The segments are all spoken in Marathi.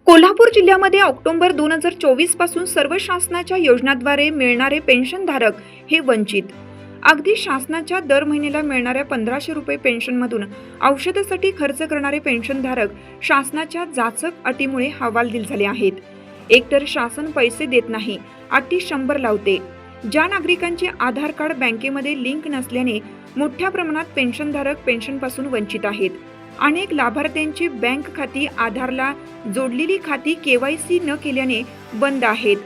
कोल्हापूर जिल्ह्यामध्ये ऑक्टोबर 2024 पासून सर्व शासनाच्या योजनांद्वारे मिळणारे पेन्शनधारक हे वंचित. अगदी शासनाच्या दर महिन्याला मिळणाऱ्या 1500 रुपये पेन्शनमधून औषधासाठी खर्च करणारे पेन्शनधारक शासनाच्या जाचक अटीमुळे हवालदिल झाले आहेत. एकतर शासन पैसे देत नाही, अटी 100 लावते. ज्या नागरिकांचे आधार कार्ड बँकेमध्ये लिंक नसल्याने मोठ्या प्रमाणात पेन्शनधारक पेन्शनपासून वंचित आहेत. अनेक लाभार्थ्यांची बँक खाती आधारला जोडलेली खाती KYC न केल्याने बंद आहेत.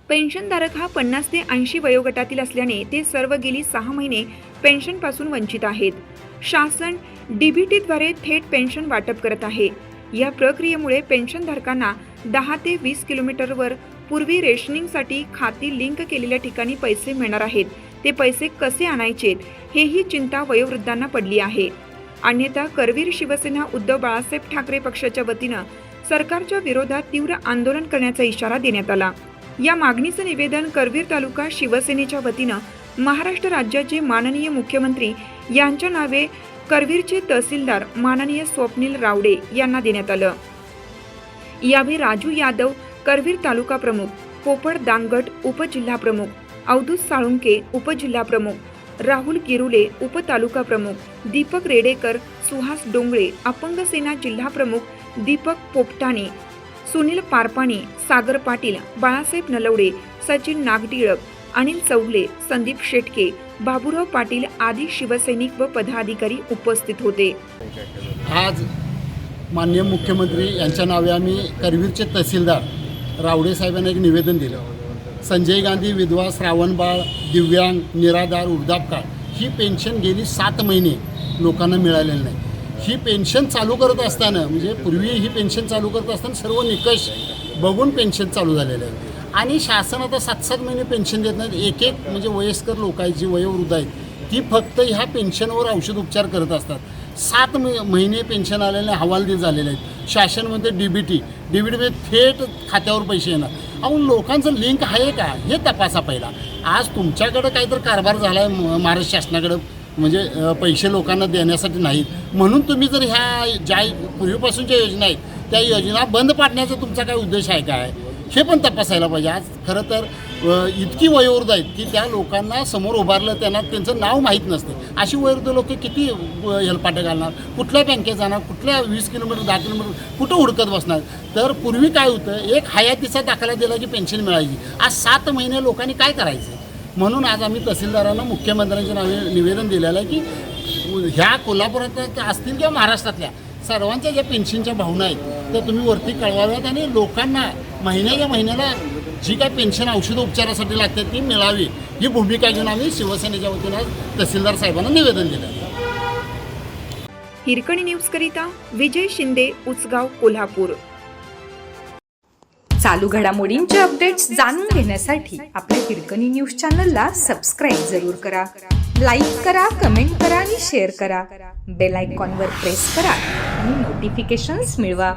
पेन्शनधारक हा 50 ते 80 वयोगटातील असल्याने ते सर्व गेली 6 महिने पेन्शनपासून वंचित आहेत. शासन DBTद्वारे थेट पेन्शन वाटप करत आहे. या प्रक्रियेमुळे पेन्शनधारकांना 10 ते 20 किलोमीटरवर पूर्वी रेशनिंगसाठी खाती लिंक केलेल्या ठिकाणी पैसे मिळणार आहेत. ते पैसे कसे आणायचे हेही चिंता वयोवृद्धांना पडली आहे. अन्यथा करवीर शिवसेना उद्धव बाळासाहेब ठाकरे पक्षाच्या वतीनं सरकारच्या विरोधात तीव्र आंदोलन करण्याचा इशारा देण्यात आला. या मागणीचं निवेदन करवीर तालुका शिवसेनेच्या वतीनं महाराष्ट्र राज्याचे माननीय मुख्यमंत्री यांच्या नावे करवीरचे तहसीलदार माननीय स्वप्नील रावडे यांना देण्यात आलं. यावेळी राजू यादव करवीर तालुका प्रमुख, पोपट दांगट उपजिल्हा प्रमुख, अवधूत साळुंके उपजिल्हा प्रमुख, राहुल गिरुले उपतालुका प्रमुख, दीपक रेडेकर, सुहास डोंगळे अपंग सेना जिल्हा प्रमुख, दीपक पोपटाणे, सुनील पारपाणी, सागर पाटील, बाळासाहेब नलवडे, सचिन नागटिळक, अनिल चौगले, संदीप शेटके, बाबूराव पाटील आदी शिवसैनिक व पदाधिकारी उपस्थित होते. आज माननीय मुख्यमंत्री यांच्या नावे आम्ही करवीरचे तहसीलदार रावडे साहेबांना एक निवेदन दिलं. संजय गांधी विधवा, श्रावणबाळ, दिव्यांग, निराधार, वृद्धापकाळ ही पेन्शन गेली 7 महिने लोकांना मिळालेली नाही. ही पेन्शन चालू करत असताना म्हणजे पूर्वी ही पेन्शन चालू करत असताना सर्व निकष बघून पेन्शन चालू झालेलं आहे आणि शासन आता 7-7 महिने पेन्शन देत नाहीत. एक म्हणजे वयस्कर लोक आहेत, जी वयोवृद्ध आहेत ती फक्त ह्या पेन्शनवर औषध उपचार करत असतात. 7 महिने पेन्शन आलेले हवालदिल झालेले आहेत. शासन म्हणते DBT थेट खात्यावर पैसे येणार. अहो लोकांचं लिंक आहे का हे तपासा पहिला. आज तुमच्याकडं काहीतरी कारभार झाला आहे महाराष्ट्र शासनाकडं म्हणजे पैसे लोकांना देण्यासाठी नाहीत म्हणून तुम्ही जर ह्या ज्या पूर्वीपासूनच्या योजना आहेत त्या योजना बंद पाडण्याचा तुमचा काय उद्देश आहे काय हे पण तपासायला पाहिजे. आज खरं तर इतकी वयोवृद्ध आहेत की त्या लोकांना समोर उभारलं त्यांना त्यांचं नाव माहीत नसते. अशी वयोवृद्ध लोक किती हेलपाटे घालणार, कुठल्या बँकेत जाणार, कुठल्या 20 किलोमीटर 10 किलोमीटर कुठं हुडकत बसणार. तर पूर्वी काय होतं, एक हयातीचा दाखला दिला की पेन्शन मिळायची. आज 7 महिने लोकांनी काय करायचं. म्हणून आज आम्ही तहसीलदारांना मुख्यमंत्र्यांच्या नावे निवेदन दिलेलं आहे की ह्या कोल्हापुरात असतील किंवा महाराष्ट्रातल्या सर्वांच्या ज्या पेन्शनच्या भावना आहेत त्या तुम्ही वरती कळवाव्यात आणि लोकांना महिन्याला जी काय पेन्शन औषध उपचारासाठी लागते ती मिळावी ही भूमिका घेऊन आम्ही शिवसेनेच्या वतीनं तहसीलदार साहेबांना निवेदन दिलं. हिरकणी न्यूज करिता विजय शिंदे, उचगाव, कोल्हापूर. चालू घडामोडींचे अपडेट्स जाणून घेण्यासाठी आपल्या हिरकणी न्यूज चॅनलला सबस्क्राईब जरूर करा. लाईक करा, कमेंट करा आणि शेअर करा. बेल आयकॉनवर प्रेस करा आणि नोटिफिकेशन्स मिळवा.